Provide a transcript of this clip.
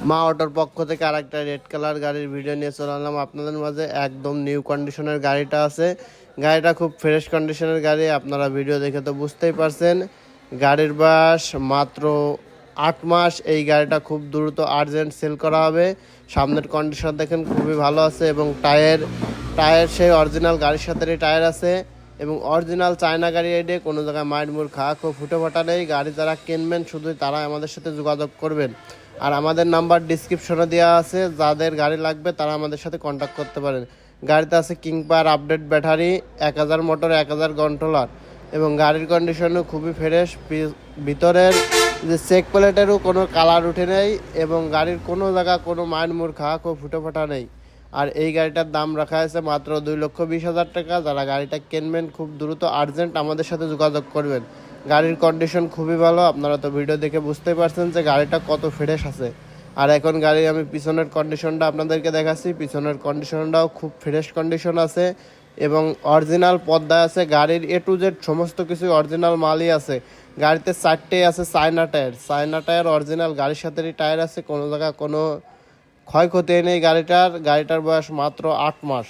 মা অটোর পক্ষ থেকে আরেকটা রেড কালার গাড়ির ভিডিও নিয়ে চলে আসলাম আপনাদের মাঝে। একদম নিউ কন্ডিশনের গাড়িটা আছে। গাড়িটা খুব ফ্রেশ কন্ডিশনের গাড়ি, আপনারা ভিডিও দেখে তো বুঝতেই পারছেন। গাড়ির বয়স মাত্র 8 মাস। এই গাড়িটা খুব দ্রুত আর্জেন্ট সেল করা হবে। সামনের কন্ডিশন দেখেন খুবই ভালো আছে এবং টায়ার সেই অরিজিনাল গাড়ির সাথে টায়ার আছে এবং অরিজিনাল চায়না গাড়ি। এডে কোনো জায়গায় মাইর মুড় খাওয়া খুব ফুটে ফাটা নেই। গাড়ি যারা কিনবেন শুধুই তারা আমাদের সাথে যোগাযোগ করবেন। আর আমাদের নাম্বার ডিসক্রিপশনে দেওয়া আছে, যাদের গাড়ি লাগবে তারা আমাদের সাথে কন্ট্যাক্ট করতে পারেন। গাড়িতে আছে কিং পাওয়ার আপডেট ব্যাটারি, 1000 মোটর, 1000 কন্ট্রোলার এবং গাড়ির কন্ডিশনও খুবই ফ্রেশ। ভিতরের যে চেক প্লেটেরও কোনো কালার উঠে নেই এবং গাড়ির কোনো জায়গা কোনো মাইর মুড় খাওয়া খুব ফুটে ফাটা নেই। আর এই গাড়িটার দাম রাখা আছে মাত্র 2,20,000 টাকা। যারা গাড়িটা কিনবেন খুব দ্রুত আর্জেন্ট আমাদের সাথে যোগাযোগ করবেন। গাড়ির কন্ডিশন খুবই ভালো, আপনারা তো ভিডিও দেখে বুঝতেই পারছেন যে গাড়িটা কত ফ্রেশ আছে। আর এখন গাড়ি আমি পিছনের কন্ডিশনটা আপনাদেরকে দেখাচ্ছি। পিছনের কন্ডিশনটাও খুব ফ্রেশ কন্ডিশন আছে এবং অরিজিনাল পর্দা আছে। গাড়ির A to Z সমস্ত কিছু অরিজিনাল মালই আছে। গাড়িতে 4টে আছে চায়না টায়ার অরিজিনাল গাড়ির সাথে টায়ার আছে। কোনো জায়গা কোনো ক্ষয়ক্ষতি নেই গাড়িটার বয়স মাত্র 8 মাস।